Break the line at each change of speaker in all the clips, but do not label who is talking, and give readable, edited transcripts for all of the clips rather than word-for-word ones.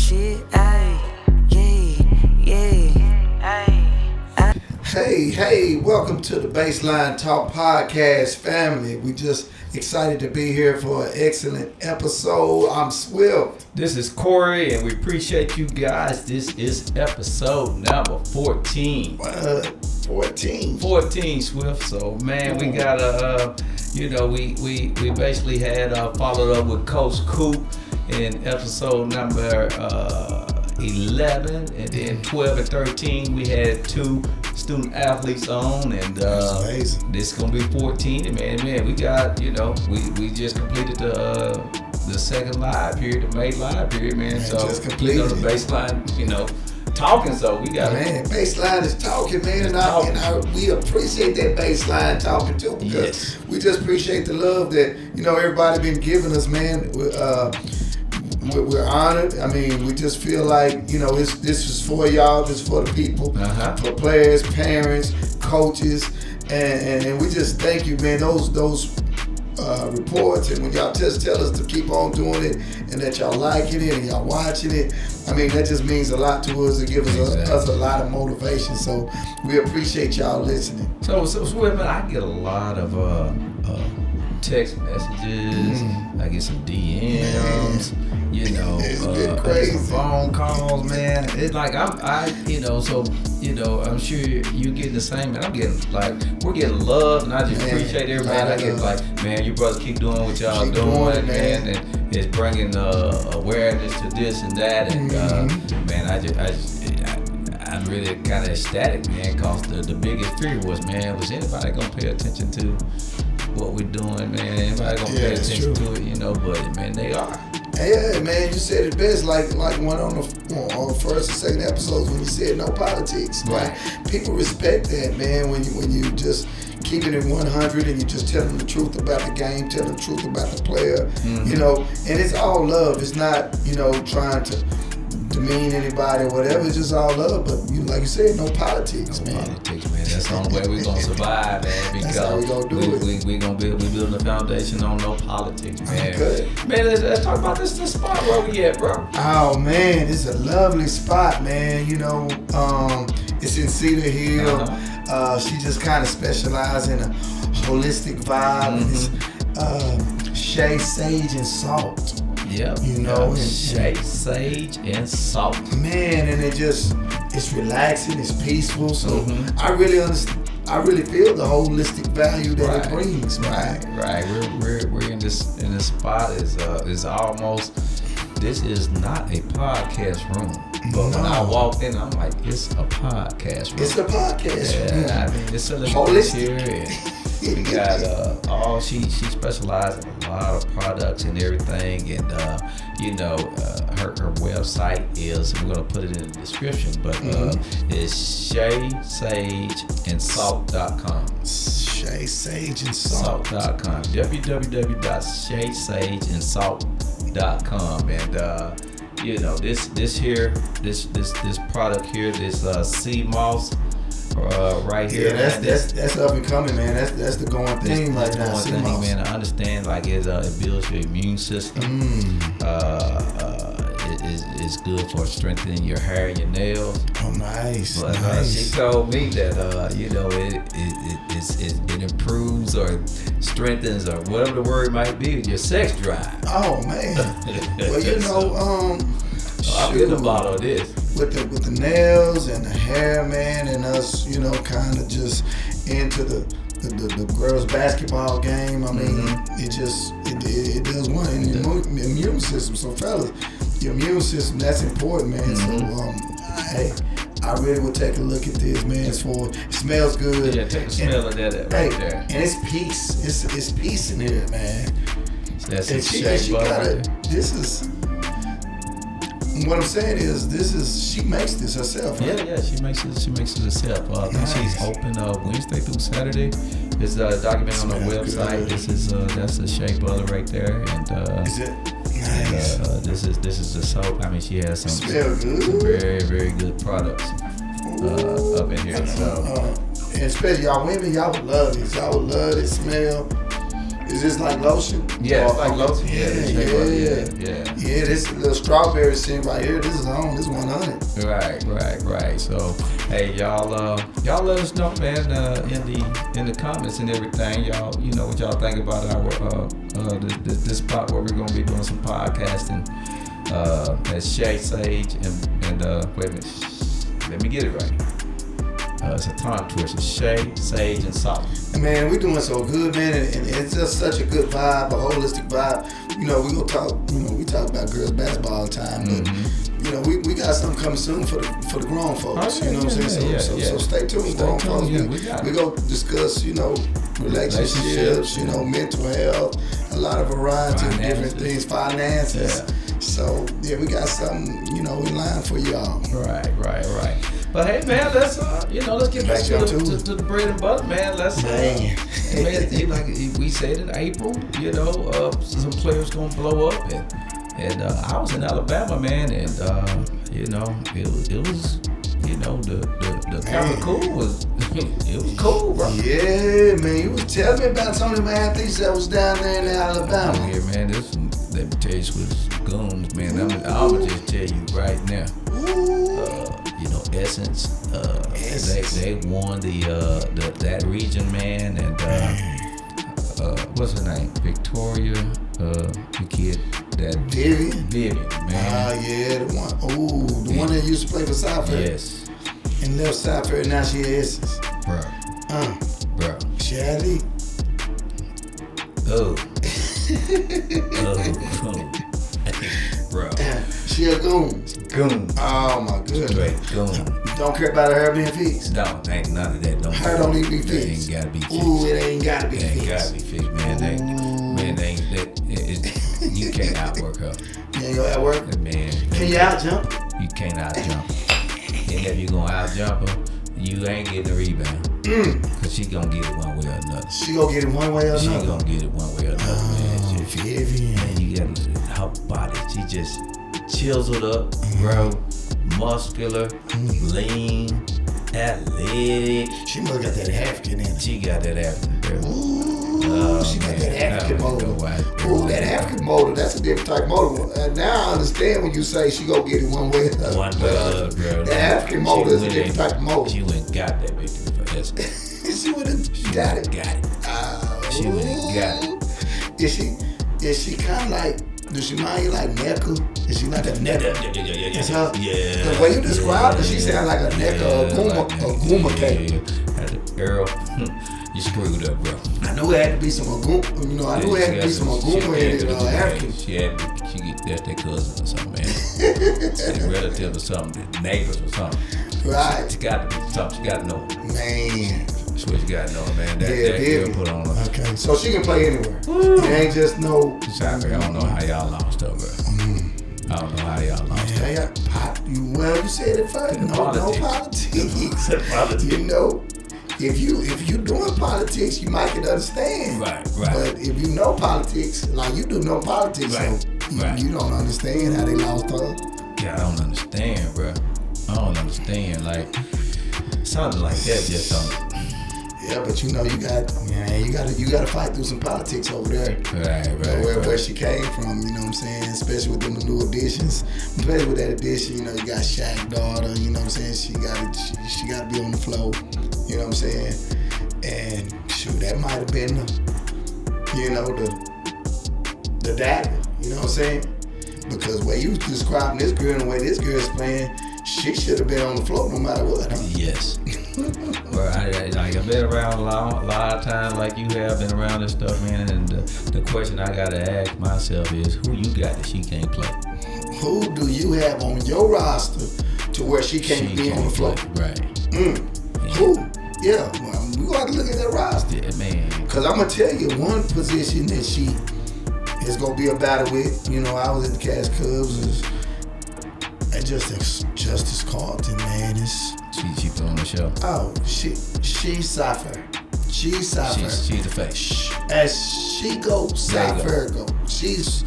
shit, ayy, yeah, ayy.
Hey, welcome to the Baseline Talk Podcast family. We just excited to be here for an excellent episode. I'm Swift.
This is Corey, and we appreciate you guys. This is episode number 14. 14, Swift. So, man, we got we basically had followed up with Coach Coop in episode number 11, and then 12 and 13 we had two student athletes on, and this is gonna be 14. And man, we got we just completed the second live period, the May live period, man. So
just completed
the baseline, talking. So we got
baseline is talking, man, and we appreciate that baseline talking too, because we just appreciate the love that everybody been giving us, man. We're honored. I mean, we just feel like this is for y'all, this is for the people, for players, parents, coaches, and we just thank you, man. Those reports, and when y'all just tell us to keep on doing it, and that y'all liking it and y'all watching it, I mean, that just means a lot to us. It gives us a lot of motivation. So we appreciate y'all listening.
So man, I get a lot of text messages. I get some DMs.
It's
some phone calls, man. It's like I'm sure you're getting the same, man. I'm getting we're getting love, and I just appreciate everybody. I get man, you brothers keep doing what y'all doing, man, and it's bringing awareness to this and that, and man, I'm really kind of ecstatic, man, cause the biggest fear was anybody gonna pay attention to what we're doing, man? Anybody gonna pay attention to it, but man, they are.
Yeah, man, you said it best, like one on the first and second episodes when you said no politics.
Right.
Like, people respect that, man, when you just keep it in 100 and you just tell them the truth about the game, tell them the truth about the player, and it's all love. It's not, trying to demean anybody or whatever. It's just all love, but like you said, no politics, man.
Politics, man. That's the only way we're gonna survive, man. Because
that's how we gonna do it.
We building a foundation on no politics, man.
Okay.
Man, let's talk about this spot where we at, bro.
Oh man, it's a lovely spot, man. It's in Cedar Hill. She just kind of specializes in a holistic vibe. And it's Shea, Sage, and Salt.
Yep. Shea, Sage, and Salt.
Man, and it's relaxing, it's peaceful. So I really feel the holistic value that it brings.
Right. We're in this spot is almost. This is not a podcast room. But when I walked in, I'm like, it's a podcast room.
It's a podcast room.
I mean, it's a
holistic.
Here, and we got she specializes in a lot of products and everything, and her website is, we're gonna put it in the description, but it's SheaSageAndSalt.com. SheaSageAndSalt.com. www.SheaSageAndSalt.com. And this product here, this sea moss. Right here.
Yeah, that's up and coming, man. That's the going thing right now.
Man. I understand, it builds your immune system. It's good for strengthening your hair and your nails.
Oh, nice.
But
nice.
She told me that it improves or strengthens, or whatever the word might be, your sex drive.
Oh man. Well,
I'll get a bottle of this.
With the nails and the hair, man, and us, kind of just into the girls' basketball game. I mean, it does one in your immune system. So fellas, your immune system, that's important, man. So hey, I really would take a look at this, man. It smells good.
Yeah, take a smell of that right there.
And it's peace. It's peace in here, man.
That's a shea butter.
This is. What I'm saying is, she makes this herself, right?
Yeah, she makes it herself. I think she's open Wednesday through Saturday. It's documented on her website. Good. That's the shea butter right there, and
is it nice?
This is the soap. I mean, she has some
very,
very good products up in here.
And especially y'all women, y'all would love this. Y'all would love this smell. Is this like lotion?
Yeah, it's like lotion.
Yeah. This little strawberry scent right here. This is on. This 100.
Right. So, hey, y'all let us know, man, in the comments and everything. Y'all, you know what y'all think about our this spot where we're gonna be doing some podcasting. That's Shay, Sage, and wait a minute. Let me get it right. It's a tongue twister. Shay, Sage, and Salt.
Man, we doing so good, man, and it's just such a good vibe, a holistic vibe. You know, we gonna talk. You know, we talk about girls basketball all the time, but you know, we got something coming soon for the grown folks. You know what I'm saying? So stay tuned, grown folks. We gonna discuss, you know, relationships, you know, mental health, a lot of variety of different things, finances.
Yeah.
So yeah, we got something, you know, in line for y'all.
Right. But hey, man, let's get back to the bread and butter, man. Let's man, like we said in April, you know, some players gonna blow up, and I was in Alabama, man, and you know, it was you know, the kind of cool was it was cool, bro.
Yeah, man, you was telling me about some of them athletes that was down there in Alabama.
Yeah, man, let me tell you some goons, man. I'ma just tell you right now. You know, Essence. They won that region, man, and what's her name? Victoria, the kid that Vivian, man.
Yeah, the one. Ooh, the one that used to play for Southfield.
Yes.
And left Southfield, now she is Essence.
Bro.
Shady.
Oh. Bro.
She a goon.
Goon.
Oh my goodness.
Straight goon.
Don't care about her being fixed.
No, ain't none of that.
Don't need to be fixed.
It ain't gotta be fixed.
Ooh, it ain't gotta be
It
fixed.
ain't gotta be fixed, man. You can't outwork her.
You ain't gonna outwork?
Man.
Can you out-jump?
You can't out-jump her. And if you gonna out-jump her, you ain't getting a rebound. Cause she gonna get it one way or another.
She gonna get it one way or another?
She gonna get it one way or another, man.
Vivian.
Man, you got her body. She just chiseled up, bro. Muscular, lean, athletic.
She must got that African in her.
She got that African, bro.
Ooh, she got that African motor. Ooh, that African motor, that's a different type of motor. Now I understand when you say she gonna get it one way or another.
One way or another, bro.
That African motor is a different type of motor.
She went and got that victory for Essence.
She went and got it.
She went and got it.
Is she kind of like, does she mind you like NECA? Is she like a NECA?
Yeah.
The way you described her, she sound like a NECA, a Gooma cake.
Girl, you screwed up, bro.
I knew it had to be some Aguma, you know, I knew it had to be some Aguma in it, African.
That's their cousin or something, man. Their relative or something, neighbors or something.
Right.
She got to be something, she got to know.
Man.
That's what you got to know, man. That girl put on her.
Okay, so she can play anywhere. It ain't just no.
I don't know how y'all lost her, bro. I don't know how y'all lost her.
Well, you said it first. No politics. You know, if you doing politics, you might can understand.
Right.
But if you know politics, like you do know politics, so you don't understand how they lost her.
Yeah, I don't understand, bro. I don't understand. Like something like that just don't.
Yeah, but you know you gotta fight through some politics over there.
Right.
Where she came from, you know what I'm saying? Especially with them new additions. Especially with that addition, you know, you got Shaq's daughter, you know what I'm saying? She gotta be on the floor, you know what I'm saying? And shoot, that might have been the dagger, you know what I'm saying? Because the way you describing this girl and the way this girl's playing, she should have been on the floor no matter what, huh?
Yes. Well, I've been around a lot of times like you have been around this stuff, man, and the question I gotta ask myself is, who you got that she can't play?
Who do you have on your roster to where she can't be on the floor?
Right.
Who? Yeah, well, we gonna have to look at that roster.
Yeah, man.
Cause I'm gonna tell you one position that she is gonna be a battle with. You know, I was in the Cash Cubs and Justice Carlton, man.
She put on the show.
Oh, she's Cypher. She's Cypher.
She's the face.
As she goes, Cypher go. She's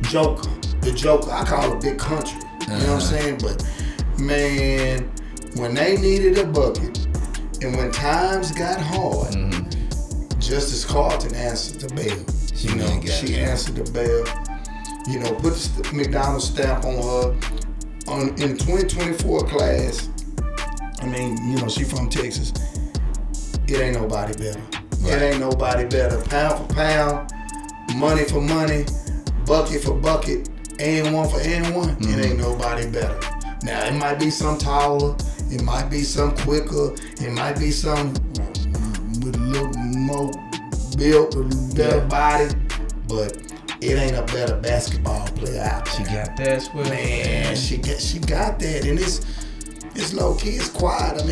Joker. The Joker. I call her Big Country. You know what I'm saying? But man, when they needed a bucket and when times got hard, Justice Carlton answered the bell. She answered the bell. Put the McDonald's stamp on her. In 2024 class, she from Texas. It ain't nobody better. Right. It ain't nobody better. Pound for pound, money for money, bucket for bucket, and one for and one. Mm-hmm. It ain't nobody better. Now, it might be some taller, it might be some quicker, it might be some with a little more built, a better body, but it ain't a better basketball player out there.
She got that as well.
Man, she got that, and it's low key, it's quiet.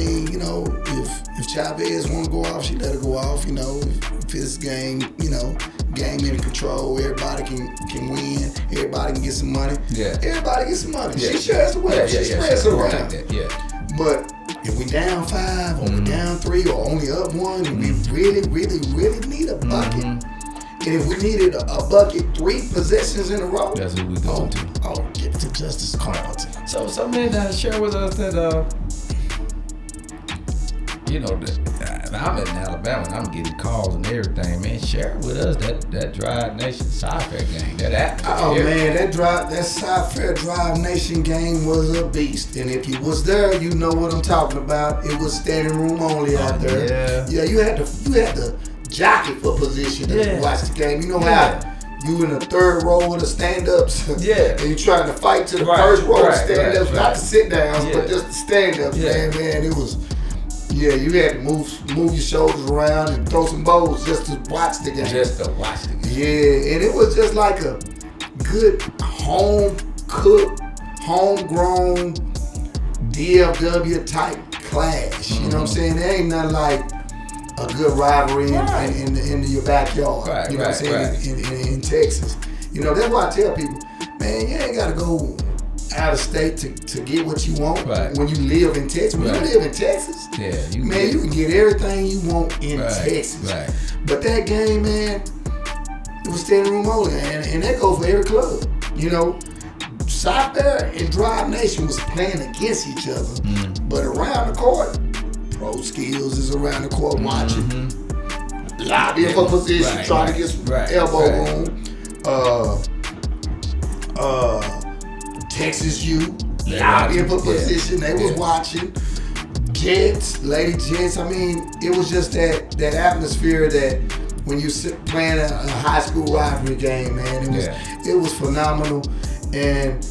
If Chavez want to go off, she let her go off. If it's game, game in control, everybody can win, everybody can get some money. Yeah. Everybody gets some money. Yeah. She shares the wealth. She spreads it around. But if we down 5 or we down 3 or only up 1 and we really, really, really need a bucket, and if we needed a bucket 3 possessions in a row,
that's what we go to.
Oh, get to Justice Carlton.
So man, share with us that I'm in Alabama and I'm getting calls and everything, man. Share with us that Drive Nation Sci-Fair game, that atmosphere.
Oh man, that Sci-Fair Drive Nation game was a beast. And if you was there, you know what I'm talking about. It was standing room only out there. Yeah, you had to jockey for position to watch the game. You know how you in the third row of the stand-ups, and you trying to fight to the first row of stand-ups, not the sit-downs, but just the stand-ups. Man, it was. Yeah, you had to move your shoulders around and throw some bows just to watch the game. Yeah, and it was just like a good home-cooked, homegrown DFW type clash. You know what I'm saying? There ain't nothing like a good rivalry in your backyard. You know what I'm saying? In Texas. That's why I tell people, man, you ain't got to go out of state to get what you want when you live in Texas. When you live in Texas, you can get everything you want in Texas. But that game, man, it was standing room only, and that goes for every club. Sci-Fair and Drive Nation was playing against each other, but around the court, Pro Skills is around the court watching, lobbying for position, trying to get some elbow room. Texas U, lobbying for position. They was watching. Lady Jets. It was just that atmosphere that when you playing a high school rivalry game, man, it was phenomenal, and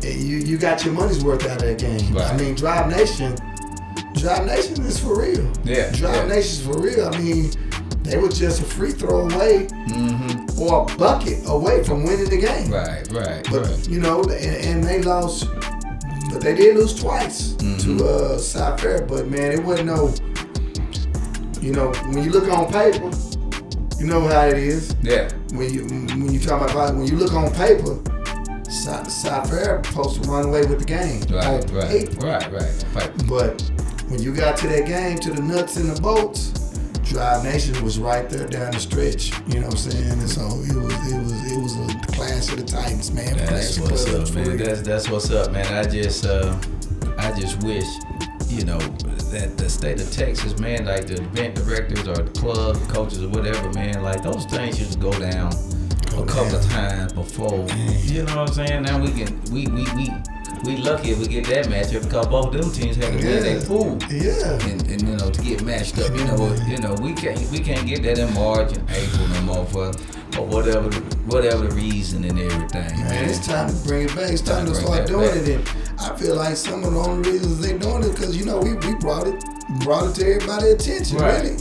you got your money's worth out of that game. Drive Nation is for real. Drive Nation's for real. They were just a free throw away or a bucket away from winning the game. But, and they lost, but they did lose twice to Sci-Fair. But, man, it wasn't no, when you look on paper, you know how it is. Yeah. When you talk about, when you look on paper, Sci-Fair supposed to run away with the game. Right. But when you got to that game, to the nuts and the bolts, Drive Nation was right there down the stretch, you know what I'm saying? And so it was a clash of the Titans, man.
That's what's up, man. That's what's up, man. I just wish, that the state of Texas, man, like the event directors or the club coaches or whatever, man, like those things used to go down a couple of times before. You know what I'm saying? Now we lucky if we get that matchup because both them teams had to win their pool. And to get matched up. We can't get that in March and April no more for whatever the reason and everything.
Man, it's time to bring it back. It's time to start doing it. And I feel like some of the only reasons they doing it because we brought it to everybody's attention, really.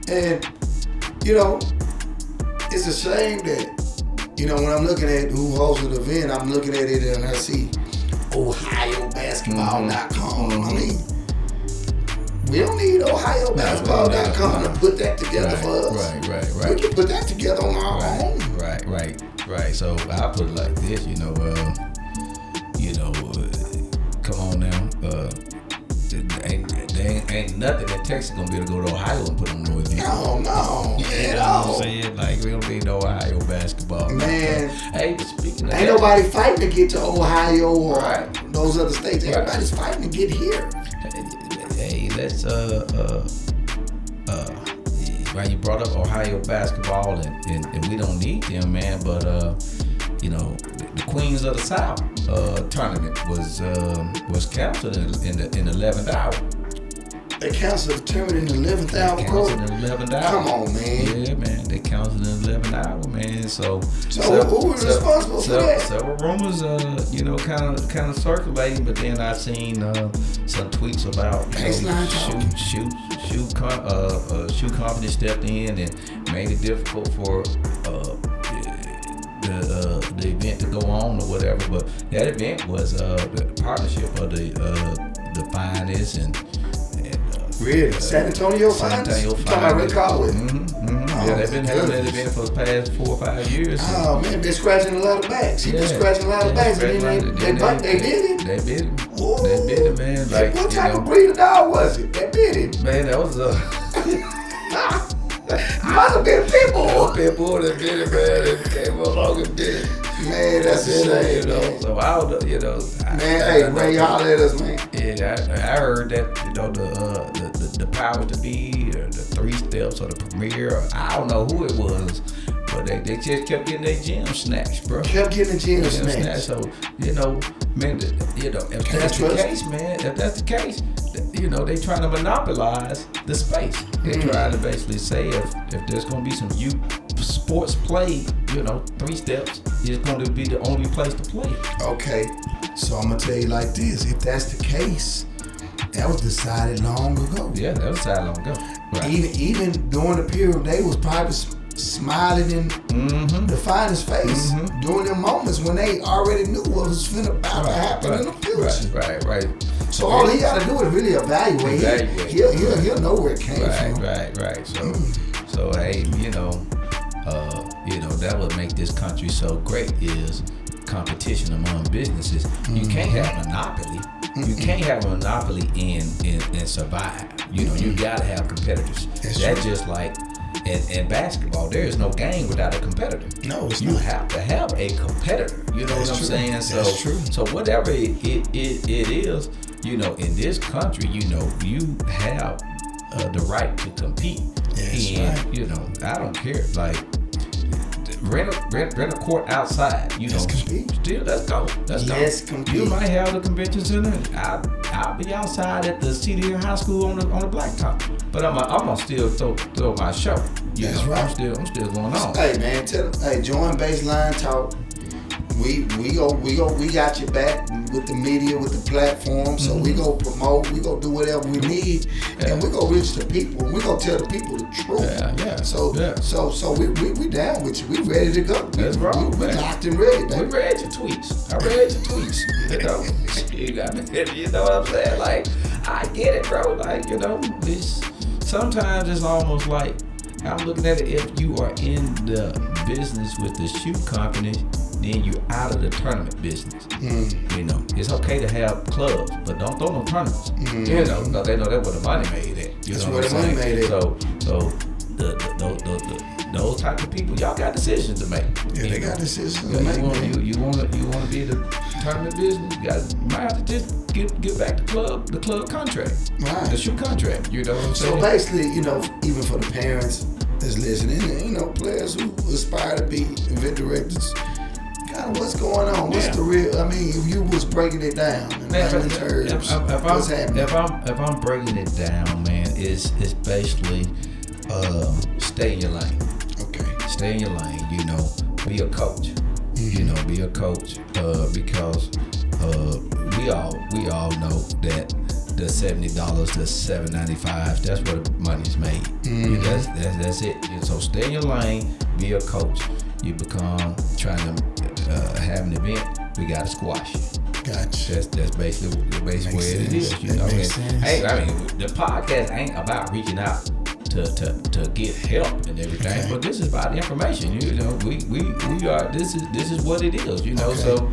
And it's a shame that when I'm looking at who hosts the event, I'm looking at it and I see OhioBasketball.com. We don't need OhioBasketball.com to put that together for us. Right. We can put that together on our own.
Right. So I put it like this, come on now. There ain't nothing in Texas gonna be able to go to Ohio and put on no event.
No,
at all. What I'm saying? Like, we don't need no Ohio basketball.
Man,
hey, but speaking of
ain't nobody fighting to get to Ohio or those other states. Everybody's fighting to get here.
Hey, let's you brought up Ohio basketball, and we don't need them, man. But you know, the Queens of the South tournament was canceled in the 11th hour.
They canceled the tournament in the 11th hour.
Canceled in the 11th hour.
Come on, man.
Yeah, man. They canceled in the 11th hour, man. So
who was responsible for that?
Several rumors, you know, kind of circulating, but then I seen some tweets about shoe company stepped in and made it difficult for the event to go on or whatever. But that event was the partnership of the Finest and
really? San Antonio Finest? Talking about Rick Caldwell?
Yeah, they've been having that event for the past 4 or 5 years.
Oh man, been scratching a lot of backs. He been scratching a lot of backs, and then they bit him.
They bit him. They bit him, man. Like,
what type of breed of dog was it? They bit him.
Man, that was
must have been a pit bull.
Pit bull that bit him, man. It came along and bit him.
Man, that's insane,
you know.
man.
So I don't know, you know.
Man, Ray, holler at us, man.
Yeah, I heard that, you know, the powers to be, or the 3 steps, or the premier, or I don't know who it was, but they just kept getting their gym snatched, bro.
Kept getting the gym snatched.
So, you know, man, you know, if that's the case, man, if that's the case, you know, they trying to monopolize the space. They trying to basically say if there's gonna be some youth sports played, you know, 3 steps is going to be the only place to play.
Okay, so I'm gonna tell you like this: if that's the case, that was decided long ago.
Yeah, that was decided long ago. Right.
Even during the period, they was probably smiling in the Finest face during them moments when they already knew what was finna about to happen in the future.
Right.
So all he got to do is really evaluate. He'll know where it came from.
Right. So hey, you know, that would make this country so great is competition among businesses. You can't have monopoly. You can't have a monopoly and survive. You know, you gotta have competitors. That's just like in basketball. There is no game without a competitor.
No, it's
you
not.
have to have a competitor. You know what I'm saying? So,
that's true.
So whatever it is, you know, in this country, you know, you have the right to compete.
That's
and
right.
you know, I don't care. Like rent a court outside. You know,
compete.
Still, let's go.
Let's compete.
You might have the convention center. I'll be outside at the City High School on the blacktop. But I'm gonna still throw my show.
That's right.
I'm still going on.
Hey man, join Baseline Talk. We got your back with the media, with the platform. So we go promote, we go do whatever we need, and we go reach the people. We go tell the people the truth.
Yeah.
So we down with you. We ready to go.
That's right.
We locked and ready, baby.
We read your tweets. I read your tweets. You know, you got me. You know what I'm saying? Like, I get it, bro. Like, you know, sometimes it's almost like I'm looking at it. If you are in the business with the shoe company, then you're out of the tournament business. You know, it's okay to have clubs, but don't throw no tournaments. You know, because they know that's where the money made at.
That's where the money made at.
So those type of people, y'all got decisions to make.
Yeah, they got decisions to make.
You want to be in the tournament business? You might have to just get back the club contract,
right?
The shoe contract. You know what I'm saying?
So basically, you know, even for the parents that's listening, you know, players who aspire to be event directors. Kind of what's going on? What's the real? I mean, if you was breaking it down in layman's terms, what's happening?
If I'm breaking it down, man, it's basically stay in your lane. Okay. Stay in your lane. You know, be a coach. You know, be a coach because we all know that the $70 to $7.95, that's where the money's made. That's it. So stay in your lane. Be a coach. You become trying to have an event, we gotta squash it.
Gotcha.
That's basically the basic way it is. You know, hey, I mean, the podcast ain't about reaching out to get help and everything, but this is about the information. You know, we are. This is what it is. You know, so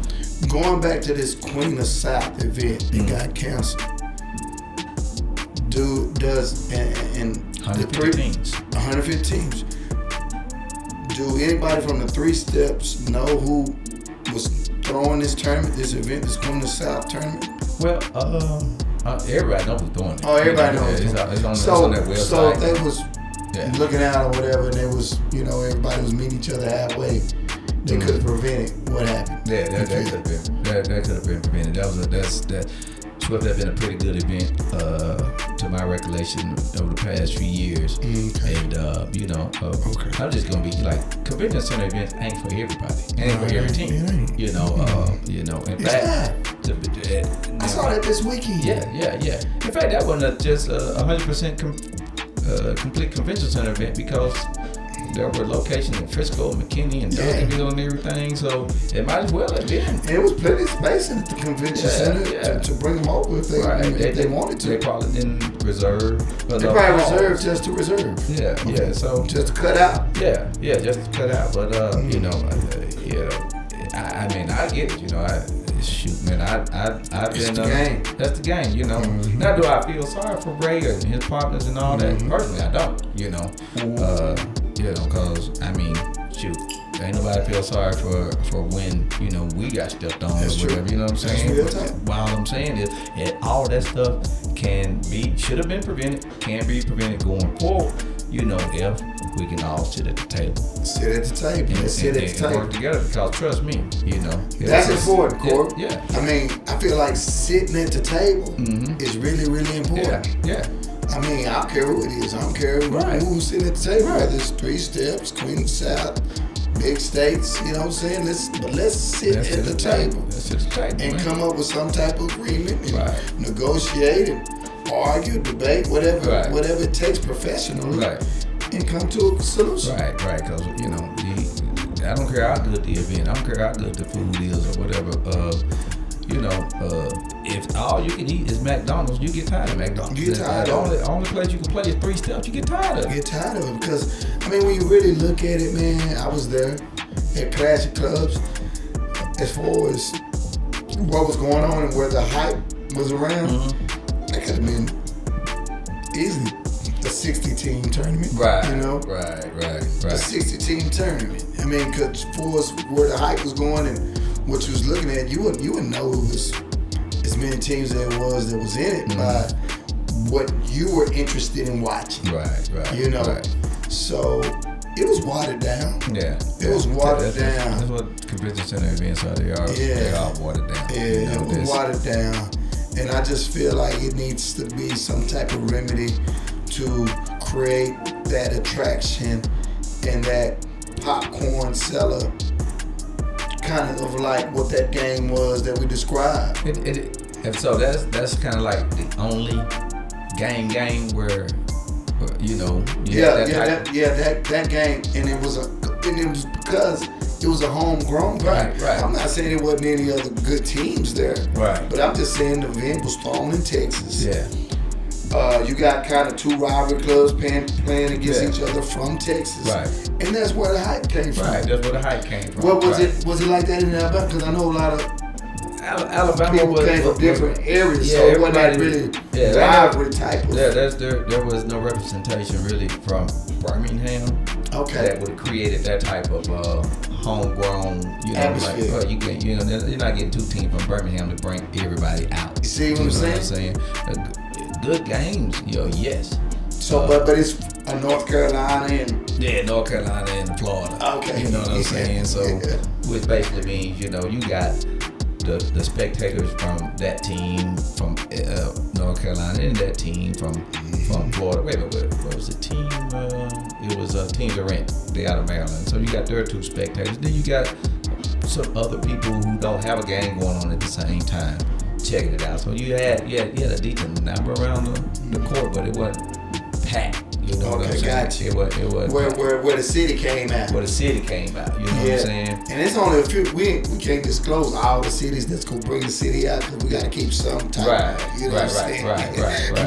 going back to this Queen of South event that got canceled. Does
150 teams.
150 teams. Do anybody from the 3 steps know who was throwing this tournament, this event, this Queen of South tournament?
Well, everybody knows who's doing it.
Oh, everybody knows.
It's on that website.
So looking out or whatever, and it was, everybody was meeting each other halfway. They could have prevented what happened.
Yeah, that could have been. That could have been prevented. That Swift had been a pretty good event, to my recollection, over the past few years.
Okay.
And I'm just gonna be like, convention center events ain't for everybody, ain't for every team. In fact,
I saw that this weekend.
Yeah. In fact, that wasn't just 100% complete convention center event because there were locations in Frisco, McKinney, and Duncanville and everything, so it might as well have been.
And it was plenty of space in the convention center to bring them over if they wanted to.
They probably didn't reserve.
They probably reserved just to reserve.
Yeah. So
just to cut out.
Yeah, just to cut out. But I mean, I get it. Shoot, man, I've been.
The game.
That's the game, Now, do I feel sorry for Ray and his partners and all that? Personally, I don't. Because I mean, shoot, ain't nobody feel sorry for when we got stepped on or whatever. You know what I'm saying? But all I'm saying is, all that stuff should have been prevented, can be prevented going forward. If we can all sit at the table.
Sit at the table.
And work together, because trust me,
that's important, Corey.
Yeah.
I mean, I feel like sitting at the table is really, really important.
Yeah.
I mean, I don't care who it is. I don't care who's sitting at the table. Whether it's 3 steps, Queen South, big states, you know what I'm saying? Let's sit at the table.
Let's sit at the table.
And come up with some type of agreement and negotiate and argue, debate, whatever it takes professionally. And come to a solution.
Right, because I don't care how good the event, I don't care how good the food is or whatever. If all you can eat is McDonald's, you get tired of McDonald's.
You get tired of it.
The only place you can play is 3 steps. You get tired of it.
You get tired of it because when you really look at it, man, I was there at Classic Clubs as far as what was going on and where the hype was around. That could have been easily a 60-team tournament.
Right.
A 60-team tournament. I mean, because for us, where the hype was going and what you was looking at, you wouldn't know it was as many teams that was in it by what you were interested in watching.
Right.
So it was watered down.
Yeah.
It was watered down.
That's what convention center events are. They are watered down.
Yeah, it was watered down. And I just feel like it needs to be some type of remedy to create that attraction and that popcorn seller kind of like what that game was that we described.
And so that's kind of like the only game where
that game, and it was because it was a homegrown game.
Right.
I'm not saying there wasn't any other good teams there.
Right.
But I'm just saying the event was thrown in Texas.
Yeah.
You got kind of 2 rival clubs playing against each other from Texas.
Right.
And that's where the hype came from.
Right, that's where the hype came from.
What was it? Was it like that in Alabama? Because I know a lot of
Alabama
people came from different areas,
yeah,
so it wasn't that really rivalry type of.
Yeah, there was no representation really from Birmingham.
Okay.
That would have created that type of homegrown,
atmosphere.
like, you can, you're not getting 2 teams from Birmingham to bring everybody out.
You see what I'm saying?
Good games, yes.
So, but it's North Carolina and
North Carolina and Florida.
Okay.
You know what I'm saying? So, which basically means you got the spectators from that team from North Carolina and that team from Florida. Wait, what was the team? It was Team Durant. They out of Maryland. So you got their 2 spectators. Then you got some other people who don't have a game going on at the same time checking it out. So you had a decent number around the court, but it wasn't packed. You know what I'm saying?
Gotcha.
It was
where the city came out.
Where the city came out. You know what I'm saying?
And it's only a few. We can't disclose all the cities that's gonna bring the city out because we got to keep some type.
Right.
You know what I'm saying?
Right.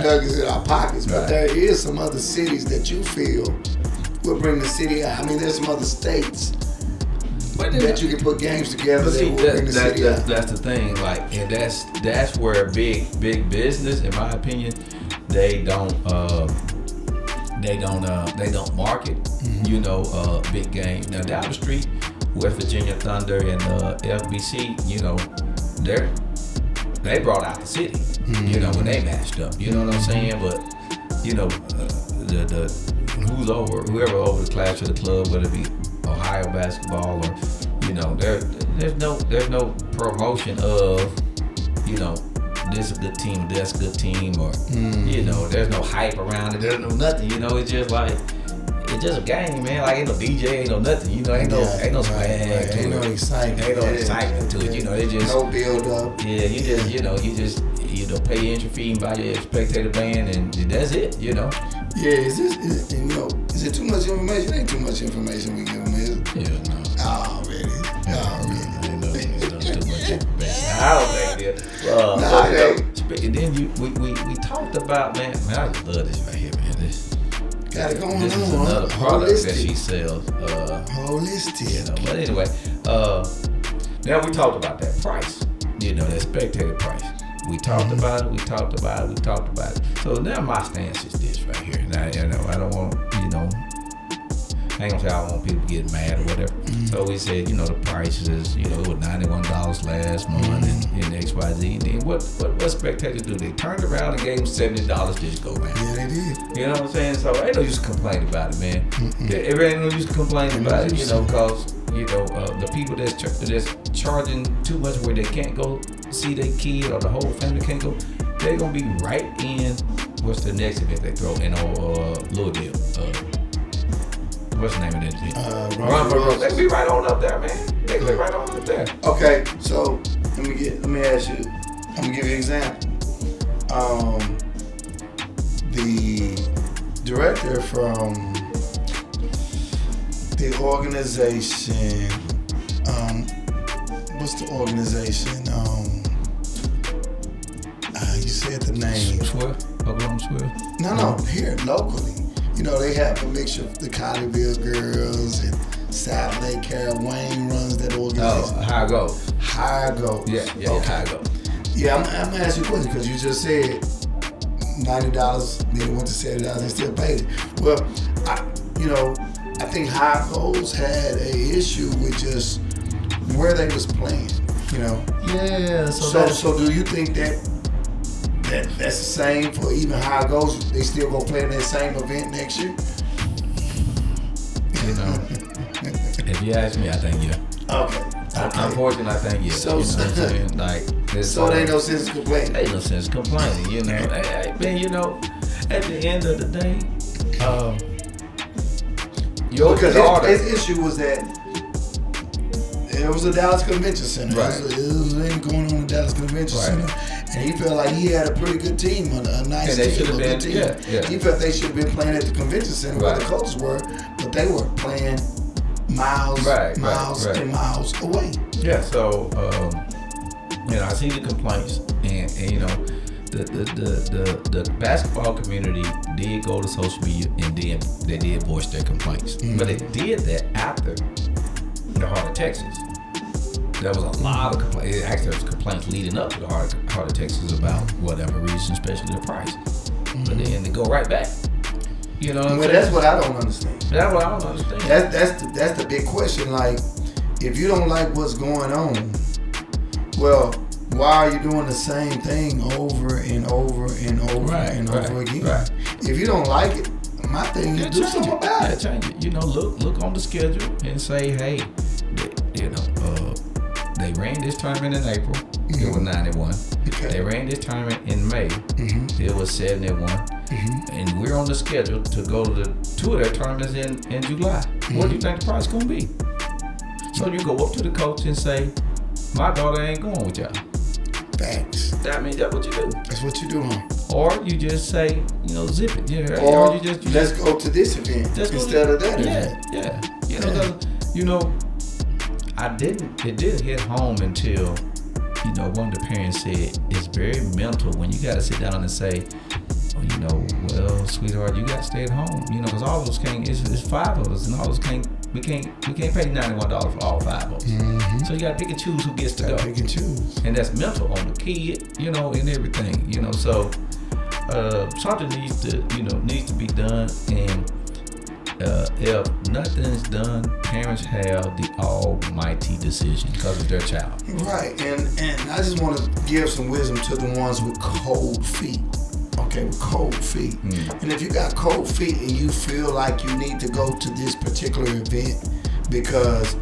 Nuggets in our pockets, but there is some other cities that you feel will bring the city out. I mean, there's some other states that you can put games together that will bring the city out.
That's the thing, like, and that's where big business, in my opinion, they don't market, big games. Now down the street, West Virginia Thunder and FBC, they brought out the city, when they matched up. You know what I'm saying? But the whoever over the class or the club, whether it be Ohio basketball or, there's no promotion of, this is a good team, that's a good team, or there's no hype around it. There's no nothing. It's just like it's just a game, man. Like ain't no DJ, ain't no nothing. Ain't no swag to it.
Ain't no excitement.
Ain't no excitement to it. It just
no build up.
Yeah, you just pay your entry fee and buy your spectator band, and that's it.
Yeah, is it too much information? Ain't too much information we give them, is it?
Yeah, no.
Already.
Ain't no too much information. I don't think it. And then we talked about, man, I love this right here, man. This is another product that she sells.
Holistic.
But anyway, now we talked about that price. That spectator price. We talked about it. So now my stance is this right here. Now, I don't want, I ain't gonna say I don't want people to get mad or whatever. So we said, the price is, it was $91 last month and XYZ. And then what spectators do? They turned around and gave them $70 to just go around.
Yeah, they did.
You know what I'm saying? So ain't no use to complain about it, man. Everybody ain't no use to complain about it, because the people that's charging too much where they can't go see their kid or the whole family can't go, they're gonna be right in. What's the next event they throw in Louisville? What's the name of that event? Run for Rose. They be right on up there, man. They be right on up there.
Okay, so let me ask you. I'm gonna give you an example. The director from the organization. What's the organization? You said the name.
Oklahoma Swift?
No, here locally. They have a mixture of the Colleyville girls and South Lake Carol. Wayne runs that organization.
Oh, High Go. Yeah,
okay.
High Go.
Yeah, I'm gonna ask you a question because you just said $90, then it went to $70, and still paid it. Well, I think High Go's had a issue with just where they was playing.
Yeah.
So do you think that's the same for even High Goes? They still gonna play in that same event next year?
If you ask me, I think yeah.
Okay.
Unfortunately, I think yeah.
So,
so
there ain't no sense complaining.
Ain't no sense complaining. Man, at the end of the day,
his issue was that it was a Dallas Convention Center.
Right.
It was going on in the Dallas Convention Center. And he felt like he had a pretty good team, a nice team, a good team.
Yeah.
He felt they should have been playing at the convention center where the coaches were, but they were playing miles and miles away.
Yeah, so I see the complaints, and the basketball community did go to social media and they did voice their complaints, but they did that after the Heart of Texas. There was a lot of complaints. Actually, there was complaints leading up to the Heart of Texas about whatever reason, especially the price. But then they go right back. You know what I'm saying?
That's what I don't understand.
That's what I don't understand.
That's the big question. Like, if you don't like what's going on, well, why are you doing the same thing over and over and over over again? Right. If you don't like it, my thing is do something about it.
Change it. Look on the schedule and say, hey, they ran this tournament in April. It was 91. Okay. They ran this tournament in May. It was 71. And we're on the schedule to go to two of their tournaments in July. What do you think the price going to be? So you go up to the coach and say, my daughter ain't going with y'all.
Facts.
That means that's what you do.
That's what you do, huh?
Or you just say, zip it. Yeah.
Or you just let's go to this event instead of that event.
Yeah. It didn't hit home until, one of the parents said it's very mental when you got to sit down and say, well, sweetheart, you got to stay at home, because all of us can't, it's five of us, and all of us can't, we can't pay $91 for all five of us. So you got to pick and choose who gets to go.
Pick and choose.
And that's mental on the kid, and everything, so something needs to be done, and if nothing's done, parents have the almighty decision because of their child. Right,
and I just want to give some wisdom to the ones with cold feet. Okay, okay, with cold feet. And if you got cold feet and you feel like you need to go to this particular event because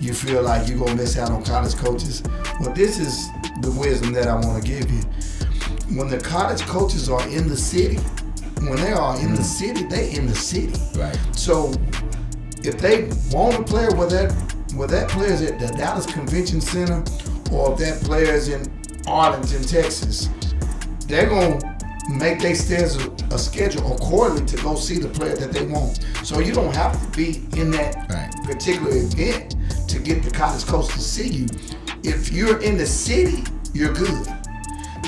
you feel like you're gonna miss out on college coaches, well, this is the wisdom that I want to give you. When the college coaches are in the city, when they are in the city, they in the city.
Right.
So if they want a player, whether that player's at the Dallas Convention Center or if that player's in Arlington, Texas, they're going to make their a schedule accordingly to go see the player that they want. So you don't have to be in that particular event to get the college coach to see you. If you're in the city, you're good.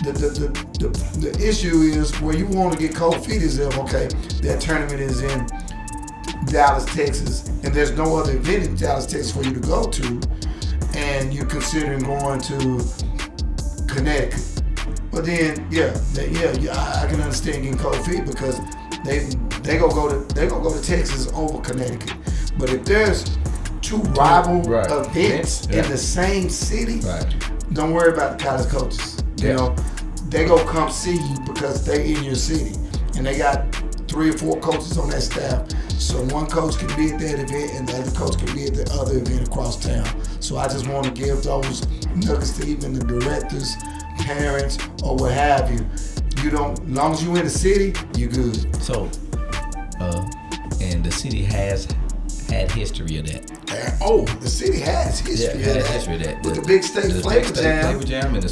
The issue is where you want to get cold feet is if, okay, that tournament is in Dallas, Texas, and there's no other event in Dallas, Texas for you to go to, and you're considering going to Connecticut. But then, I can understand getting cold feet because they gonna go to Texas over Connecticut. But if there's two rival events in the same city, don't worry about the college coaches. You know, they gonna come see you because they in your city, and they got 3 or 4 coaches on that staff. So one coach can be at that event and the other coach can be at the other event across town. So I just want to give those nuggets to even the directors, parents, or what have you. You don't, as long as you're in the city, you're good.
So, and the city has had history of that.
The city has history of that.
History of that.
With the Big State Flavor Jam
and the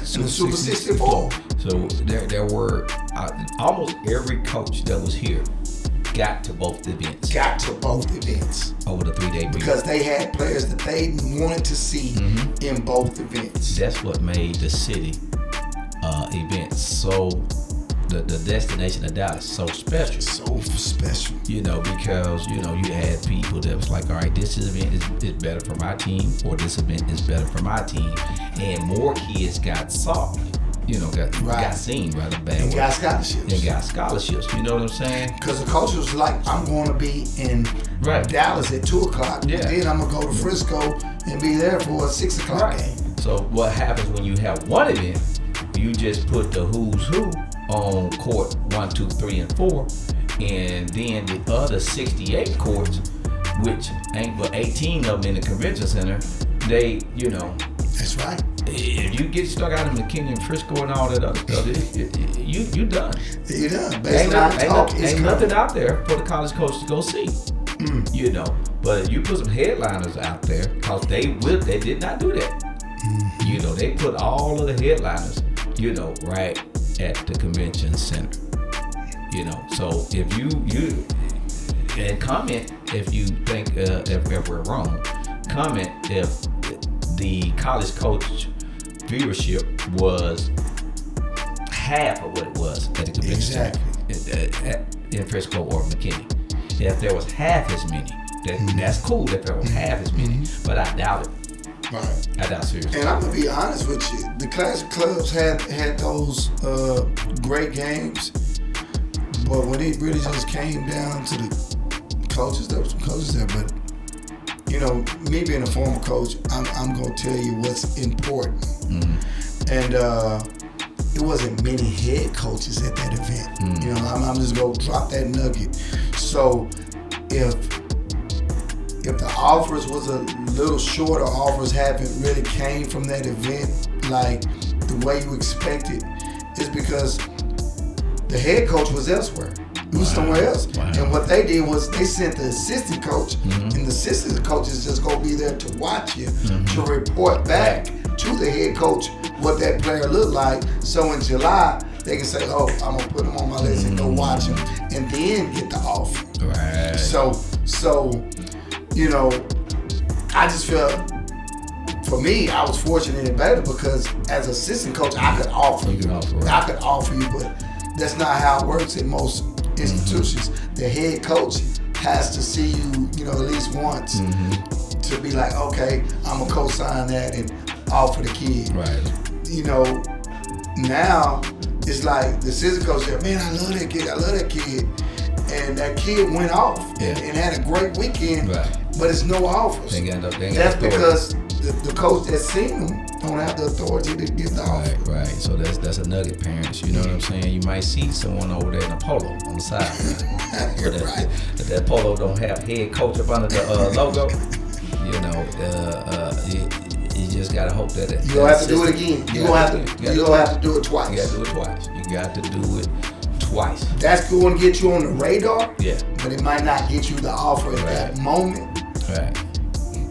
Super
64.
So there were almost every coach that was here got to both events.
Over
the 3-day period.
Because they had players that they wanted to see in both events.
That's what made the city events so, the destination of Dallas so special.
So special.
You know, because, you know, you had people that was like, all right, this event is better for my team, or this event is better for my team. And more kids got saw. You know, got seen rather bad.
And got scholarships.
You know what I'm saying?
Because the coach was like, I'm going to be in Dallas at 2 o'clock.
Yeah.
Then I'm going to go to Frisco and be there for a 6 o'clock game.
So what happens when you have one event, you just put the who's who on court 1, 2, 3, and 4. And then the other 68 courts, which ain't but 18 of them in the convention center, they, you know.
That's right.
If you get stuck out in McKinney and Frisco and all that other stuff, you done.
You're done.
Ain't nothing out there for the college coach to go see. You know, but if you put some headliners out there, because they did not do that. You know, they put all of the headliners, you know, right at the convention center. You know, so if you and comment if you think if we're wrong. Comment if the college coach viewership was half of what it was at the convention center in Frisco or McKinney. If there was half as many, that's cool if there was half as many, but I doubt it.
Right.
I doubt seriously.
And I'm gonna be honest with you, the classic clubs had those great games, but when it really just came down to the coaches, there were some coaches there, but you know, me being a former coach, I'm gonna tell you what's important. And it wasn't many head coaches at that event. You know, I'm just gonna drop that nugget. So if the offers was a little short, or offers haven't really came from that event like the way you expected, it's because the head coach was elsewhere. It was somewhere else. And what they did was they sent the assistant coach, and the assistant coach is just gonna be there to watch you, to report back to the head coach what that player looked like. So in July, they can say, oh, I'm gonna put him on my list and go watch him, and then get the offer.
Right.
So, you know, I just felt, for me, I was fortunate and better because as assistant coach, I could offer you. I could offer you, but that's not how it works in most institutions. The head coach has to see you, you know, at least once to be like, okay, I'm gonna co-sign that and offer the kid.
Right.
You know, now it's like the assistant coach said, man, I love that kid. And that kid went off and had a great weekend, but it's no offers. That's because the coach that seen him don't have the authority to give the offer.
Right. So that's a nugget, parents. You know what I'm saying? You might see someone over there in a polo on the side.
Right.
That polo don't have head coach up under the logo. You know, you just gotta hope that
you gonna have to do it again. You gonna have to do it twice.
You gotta do it twice. You got to do it twice.
That's going to get you on the radar.
Yeah.
But it might not get you the offer at that moment.
Right.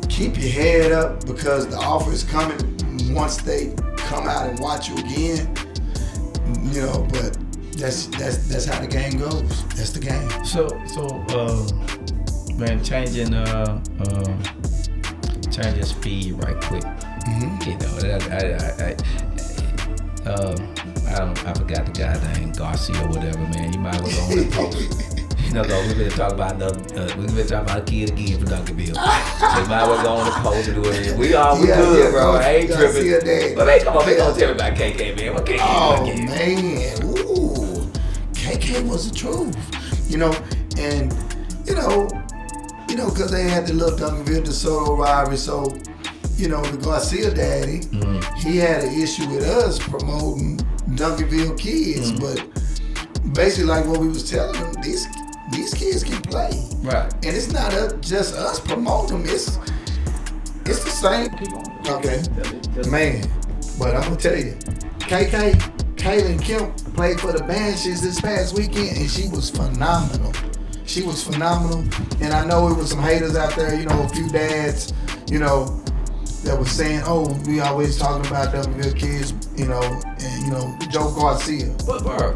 Keep your head up because the offer is coming once they come out and watch you again. You know, but that's how the game goes. That's the game.
So man, changing speed right quick.
Mm-hmm.
You know, I forgot the guy named Garcia or whatever, man. You might as well go on and post. You know, we've been talking about a kid again for Duncanville. So you might as well go on and post and do it. We good, bro. I ain't tripping. But they gonna tell me about KK, man. What KK?
Oh man, ooh, KK was the truth. You know, and because they had the little Duncanville DeSoto rivalry, so. You know, the Garcia daddy, he had an issue with us promoting Duncanville kids, but basically like what we was telling them, these kids can play.
Right.
And it's not just us promoting them, it's the same. Okay. Man, but I'm going to tell you, Kaylin Kemp played for the Banshees this past weekend, and she was phenomenal. And I know it was some haters out there, you know, a few dads, you know, that was saying, oh, we always talking about Duncanville kids, you know, and, you know, Joe Garcia.
But, bro,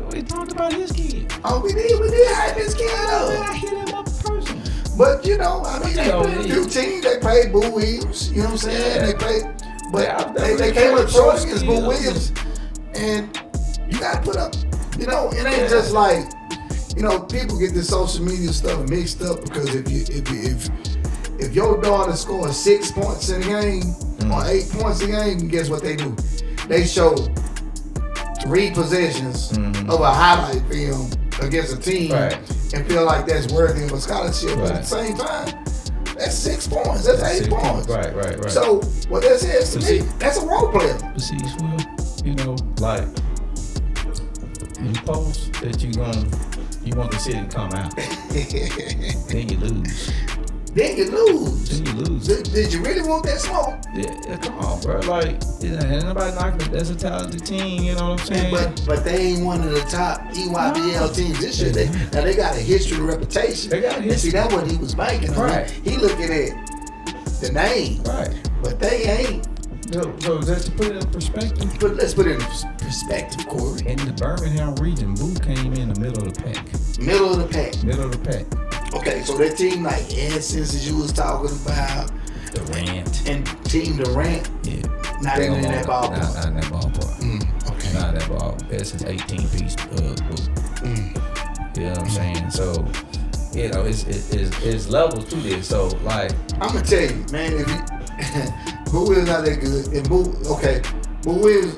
we talked about his kid.
Oh, we did hype his kid up.
I hit him up personally.
But, you know, I mean, they played a few teams. They played Boo Williams, you know what I'm saying?
Yeah.
They played, but they came up short against Boo Williams. And you got to put up, you know, it ain't just like, you know, people get this social media stuff mixed up because if your daughter scores 6 points in a game or 8 points a game, guess what they do? They show 3 possessions of a highlight film against a team and feel like that's worthy of a scholarship. But at the same time, that's 6 points. That's 8 points.
Right.
So what that says to me, that's a role player.
But see, Will, you know, like you post that you want the city to come out, then you lose.
Then you lose. Did you really want that smoke?
Yeah, come on, bro. Like, ain't nobody knocking it. That's a talented team, you know what I'm saying?
But they ain't one of the top EYBL teams this year. Now they got a history and reputation.
They got a history.
And see, that's what he was banking on.
Right.
He looking at the name.
Right.
But they ain't.
So just to put it in perspective.
Let's put it in perspective, Corey.
In the Birmingham region, Boo came in the middle of the pack.
Middle of the pack. Okay, so that team like Essence, as you was talking about,
Durant,
and Team Durant, not even in that ballpark.
Not in that ballpark.
Okay.
Not in that ball. Essence 18-piece book. You know what I'm saying? So, you know, it's levels to this. So, like,
I'm gonna tell you, man, if you Boo is not that good, and Boo is.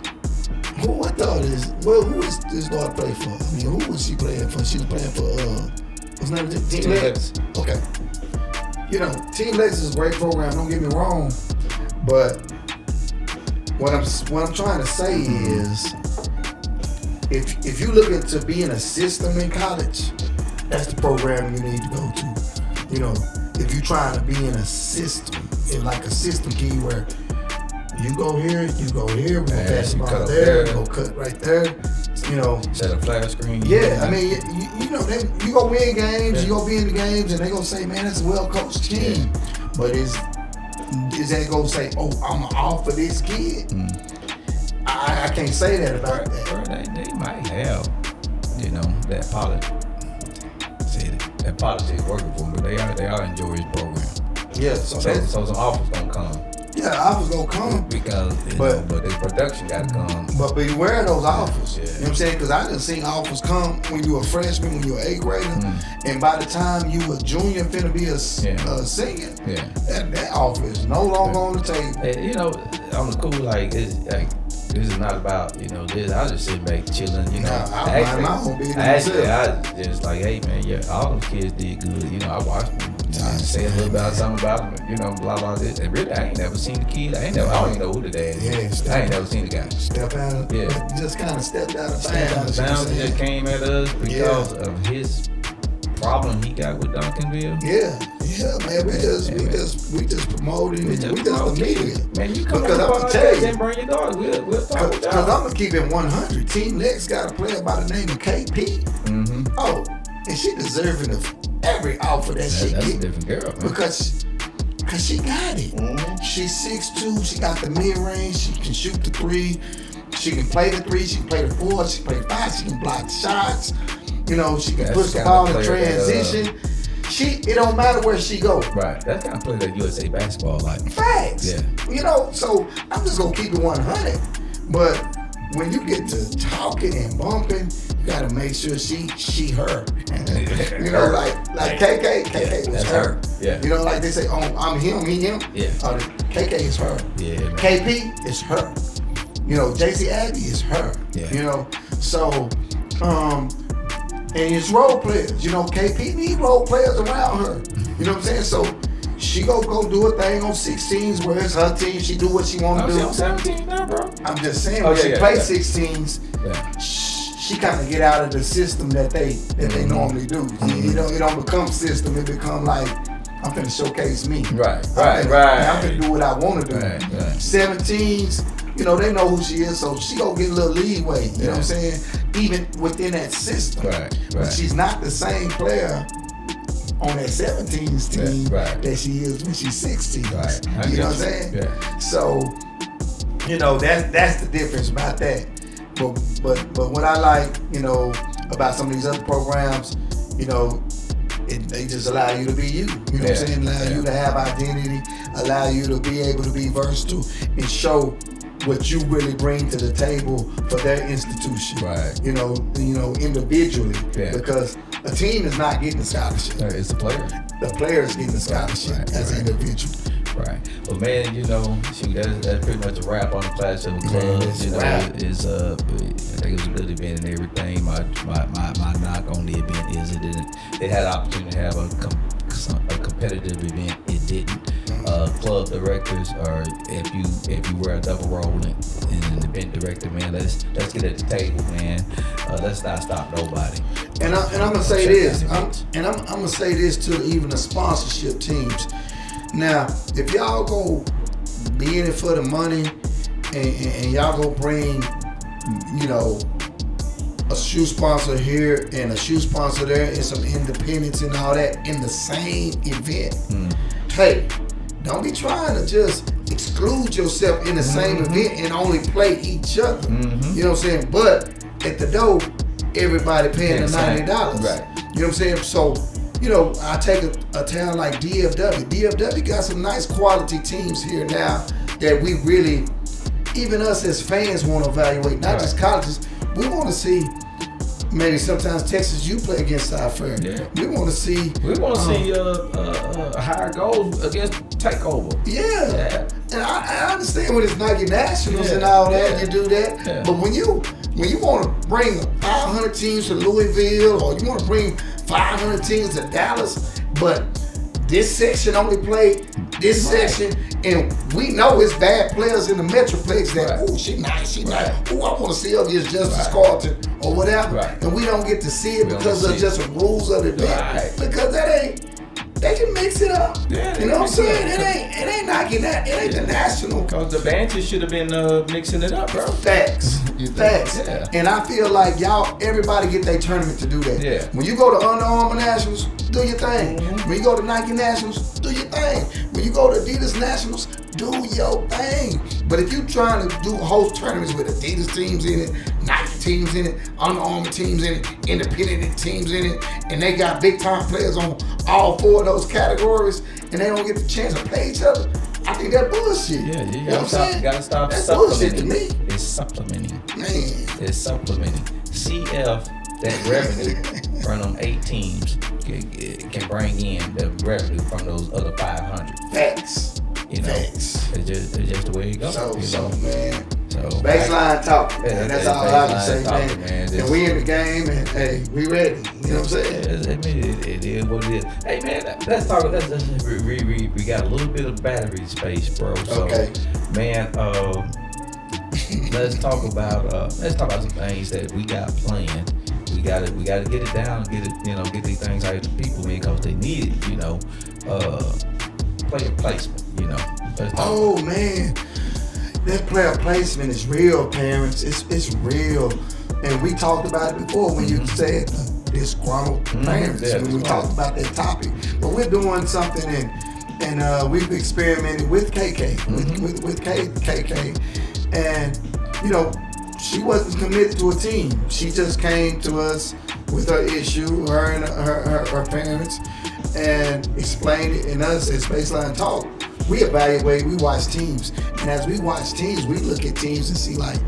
Who I thought is who is this daughter play for? I mean, who was she playing for? She was playing for what's the name of it? Team Lex. Okay. You know, Team Lex is a great program, don't get me wrong. But what I'm trying to say is if you look into being a system in college, that's the program you need to go to. You know, if you're trying to be in a system, like a system key where you go here, we go pass the ball there, go cut right there. You know,
set a flat screen.
Yeah, I mean, you know, you go win games, you go be in the games, and they gonna say, man, it's a well coached team. But is that gonna say, oh, I'm gonna offer this kid? I can't say that about that.
They might have, you know, that politics. That politics working for them, but they all enjoy his program.
Yeah,
so some offers gonna come.
Yeah, offers gonna come
because but the production gotta come.
But beware of those offers.
Yeah.
You know what I'm saying? Because I done seen offers come when you a freshman, when you an 8th grader, and by the time you a junior finna be a senior, that offer is no longer on the table.
And, you know, I'm cool. Like this is not about, you know, this. I just sit back chilling, you know.
I just like,
hey man, all those kids did good. You know, I watched them. Say a little about something about him, blah blah this. And really, I ain't never seen the kid. I don't even know who the dad is. I ain't never seen the guy.
Step out of just kind of stepped out of bounds.
Just came at us because of his problem he got with Duncanville.
Yeah, man. We just promoting. We just the media.
Man, you come
because I'm gonna tell you,
and bring your daughter. We'll talk with y'all.
Because I'm gonna keep it 100. Team Next got a player by the name of KP.
Mm-hmm.
Oh, and she deserving of every offer that she
That's
get.
a different girl. Man.
Because she got it. Mm-hmm. She's 6'2", she got the mid-range, she can shoot the 3, she can play the 3, she can play the 4, she can play the 5, she can block shots, she can push the ball in transition. It don't matter where she go.
Right, that's kind of play that USA basketball like.
Facts.
Yeah.
So I'm just gonna keep it 100. But when you get to talking and bumping, you gotta make sure she her. like KK was her.
Yeah.
Like they say, oh, I'm him, he him.
Yeah.
KK is her.
Yeah. Man.
KP is her. JC Abby is her.
Yeah.
So and it's role players. KP need role players around her. You know what I'm saying? So she go do a thing on 16s where it's her team. She do what she want to do.
She on 17 now, bro.
I'm just saying when she play 16s, she kind of get out of the system that they normally do. It don't become system. It become like I'm finna showcase me.
Right.
I'm finna do what I want to do.
Right.
17s. They know who she is, so she gonna get a little leeway. You know what I'm saying? Even within that system.
Right.
But she's not the same player on that 17s team that she is when she's 16.
Right.
You know what I'm saying?
Yeah.
So, that's the difference about that. But what I like, about some of these other programs, they just allow you to be you. You know what I'm saying? Allow you to have identity, allow you to be able to be versatile and show what you really bring to the table for their institution.
Right.
Individually.
Yeah.
Because a team is not getting a scholarship.
It's the player.
The player is getting a scholarship as an individual.
Right. Well, man, that's pretty much a wrap on the Clash of the Clubs. I think it was a good event and everything. My knock on the event is it had an opportunity to have a competitive event. It didn't. Club directors, or if you wear a double role in an event director, man, let's get at the table, man. Let's not stop nobody.
And I'm gonna say this. I'm gonna say this to even the sponsorship teams. Now, if y'all go be in it for the money, and y'all go bring, a shoe sponsor here and a shoe sponsor there and some independence and all that in the same event. Hey, don't be trying to just exclude yourself in the same event and only play each other. You know what I'm saying? But at the door, everybody paying the $90.
Right.
You know what I'm saying? So, I take a town like DFW. DFW got some nice quality teams here now that we really, even us as fans, want to evaluate, not just colleges. We want to see, maybe sometimes Texas U play against our fair.
Yeah.
We want to see.
We want to see higher goals against takeover.
Yeah. And I understand when it's Nike Nationals and all that, you do that.
Yeah.
But when you want to bring 500 teams to Louisville, or you want to bring 500 teams to Dallas, but this section only played this section, and we know it's bad players in the Metroplex that, she nice. I want to see her against Justice Carlton or whatever. Right. And we don't get to see it because of just the rules of the event. Because they can mix it up.
Yeah,
you know what I'm saying? It ain't knocking that. It ain't the national.
Because the Banches should have been mixing it up, bro.
Facts.
Yeah.
And I feel like everybody get their tournament to do that.
Yeah.
When you go to Under Armour Nationals, do your thing. When you go to Nike Nationals, do your thing. When you go to Adidas Nationals, do your thing. But if you trying to host tournaments with Adidas teams in it, Nike teams in it, Under Armour teams in it, independent teams in it, and they got big time players on all 4 of those categories, and they don't get the chance to play each other, I think that's bullshit.
Yeah, you
gotta
stop
that's
supplementing.
Bullshit to me.
It's supplementing.
Man.
It's supplementing. CF, that revenue from them 8 teams can bring in the revenue from those other 500.
Facts.
Facts. It's just the way it goes.
So man.
So
baseline talk. And that's all I can say,
talking,
man. And we in the game, and hey, we ready. You know what I'm saying?
I mean, it is what it is. Hey, man, let's talk. We got a little bit of battery space, bro. So,
okay.
Man, let's talk about some things that we got planned. We gotta get it down, get these things out to people, man, because they need it, player placement,
Oh man, that player placement is real, parents. It's real, and we talked about it before when you said disgruntled parents. When we talked about that topic, but we're doing something, and we've experimented with KK, with KK, and she wasn't committed to a team. She just came to us with her issue, her and her parents, and explained it. And us as Baseline Talk, we evaluate, we watch teams. And as we watch teams, we look at teams and see, like,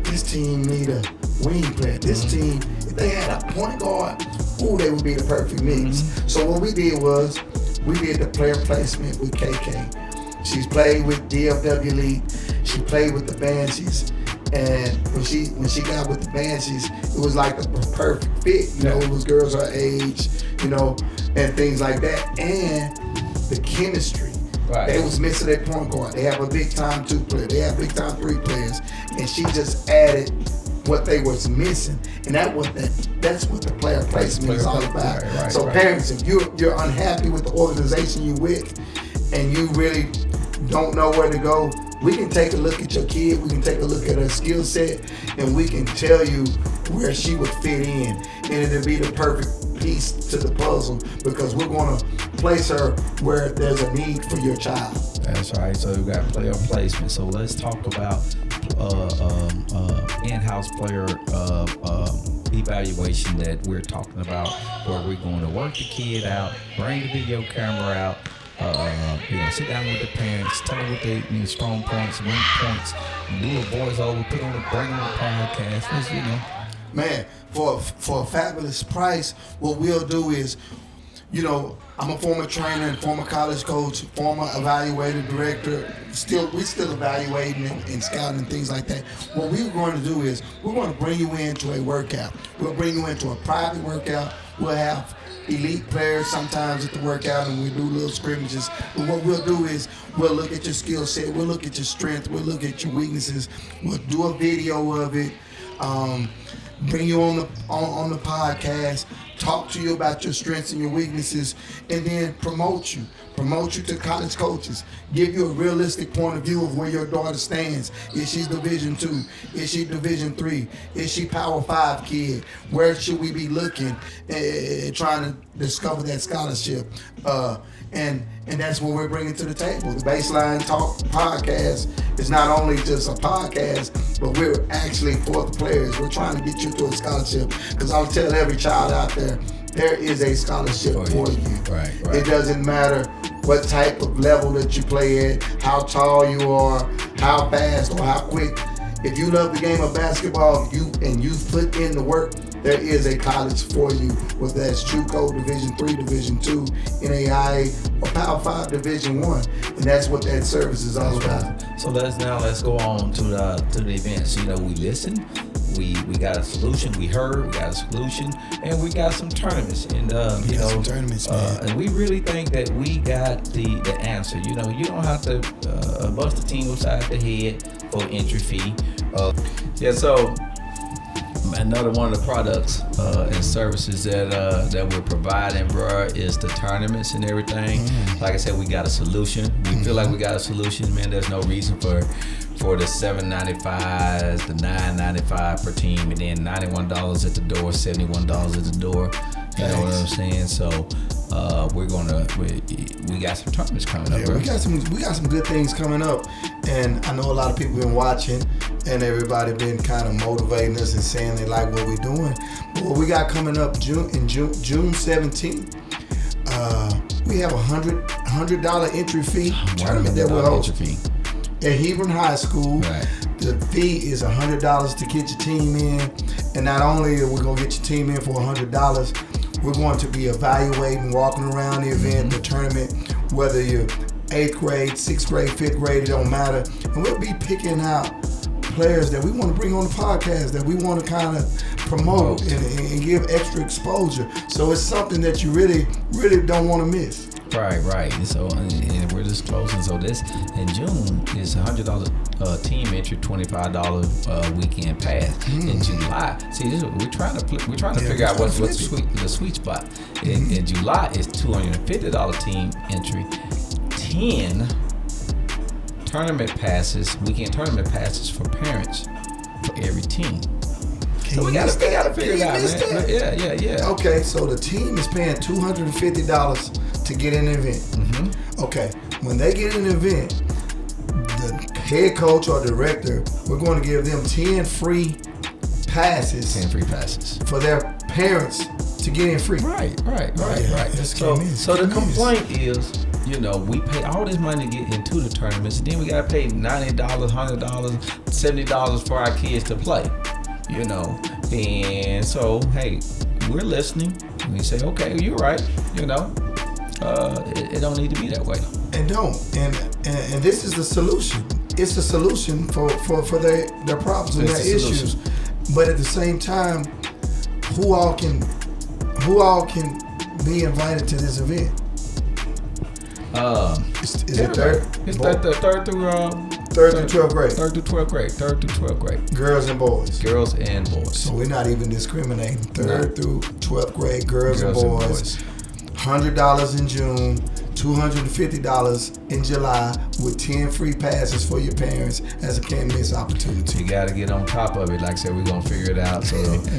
this team need a wing player. This team, if they had a point guard, they would be the perfect mix. So what we did was, we did the player placement with KK. She's played with DFW Elite. She played with the Banshees. And when she got with the Banshees, it was like the perfect fit. It was girls her age, and things like that. And the chemistry. Right. They was missing their point guard. They have a big time 2 player. They have big time 3 players. And she just added what they was missing. And that's what the player placement is all about. Right, so parents, if you're unhappy with the organization you with, and you really don't know where to go, we can take a look at your kid, we can take a look at her skill set, and we can tell you where she would fit in. And it'll be the perfect piece to the puzzle, because we're going to place her where there's a need for your child.
That's right. So we got player placement. So let's talk about in-house player evaluation that we're talking about, where we're going to work the kid out, bring the video camera out, sit down with the parents, tell them what they strong points, weak points, do a voiceover, bring on the podcast.
Man, for a fabulous price, what we'll do is, I'm a former trainer and former college coach, former evaluator, director. We still evaluating and scouting and things like that. What we're going to do is we're going to bring you into a workout. We'll bring you into a private workout. We'll have elite players sometimes at the workout, and we do little scrimmages. But what we'll do is we'll look at your skill set. We'll look at your strength. We'll look at your weaknesses. We'll do a video of it. Bring you on the podcast, talk to you about your strengths and your weaknesses, and then promote you to college coaches, give you a realistic point of view of where your daughter stands. Is she Division II? Is she Division III? Is she Power 5 kid? Where should we be looking trying to discover that scholarship? And that's what we're bringing to the table. The Baseline Talk podcast is not only just a podcast, but we're actually for the players. We're trying to get you to a scholarship, because I'll tell every child out there is a scholarship for you.
Right.
It doesn't matter what type of level that you play at, how tall you are, how fast or how quick. If you love the game of basketball, you've put in the work, there is a college for you, whether that's JUCO, Division III, Division II, NAIA, or Power 5 Division I, and that's what that service is all about.
So let's go on to the events. We listened, we got a solution, we heard, we got a solution, and we got some tournaments. And
some tournaments, man.
And we really think that we got the answer. You don't have to bust the team upside the head for entry fee. So another one of the products and services that we're providing, bro, is the tournaments and everything. Like I said, we got a solution. We feel like we got a solution, man. There's no reason for the $7.95, the $9.95 per team, and then $91 at the door, $71 at the door. You know what I'm saying? So we got some tournaments coming up.
Yeah, we got some good things coming up, and I know a lot of people been watching, and everybody been kind of motivating us and saying they like what we're doing. But what we got coming up June 17th, we have a $100 entry fee tournament that we'll host at Hebron High School.
Right.
The fee is $100 to get your team in, and not only are we gonna get your team in for $100, we're going to be evaluating, walking around the event, the tournament, whether you're 8th grade, 6th grade, 5th grade, it don't matter. And we'll be picking out players that we want to bring on the podcast, that we want to kind of promote and give extra exposure. So it's something that you really, really don't want to miss.
Right. So, and we're just closing. So this in June is $100 team entry, $25 weekend pass. In July, see, we're trying to figure out what's the sweet spot. In July is $250 team entry, 10 tournament passes, weekend tournament passes for parents for every team. So we gotta figure it out, man. Yeah.
Okay, so the team is paying $250 to get in an event. Okay, when they get in an event, the head coach or director, we're going to give them 10 free passes.
10 free passes
for their parents to get in free.
Right. So the complaint is, we pay all this money to get into the tournaments, and then we gotta pay $90, $100, $70 for our kids to play. And so, hey, we're listening. And we say, okay, you're right. It don't need to be that way.
And don't. And this is the solution. It's a solution for their problems and their issues. But at the same time, who all can be invited to this event? Is it third?
It's third through
12th grade.
Third through 12th grade.
Girls and boys.
So
we're not even discriminating. Third through 12th grade, girls and boys. $100 in June, $250 in July, with 10 free passes for your parents as a can't miss opportunity.
You got to get on top of it. Like I said, we're gonna figure it out. So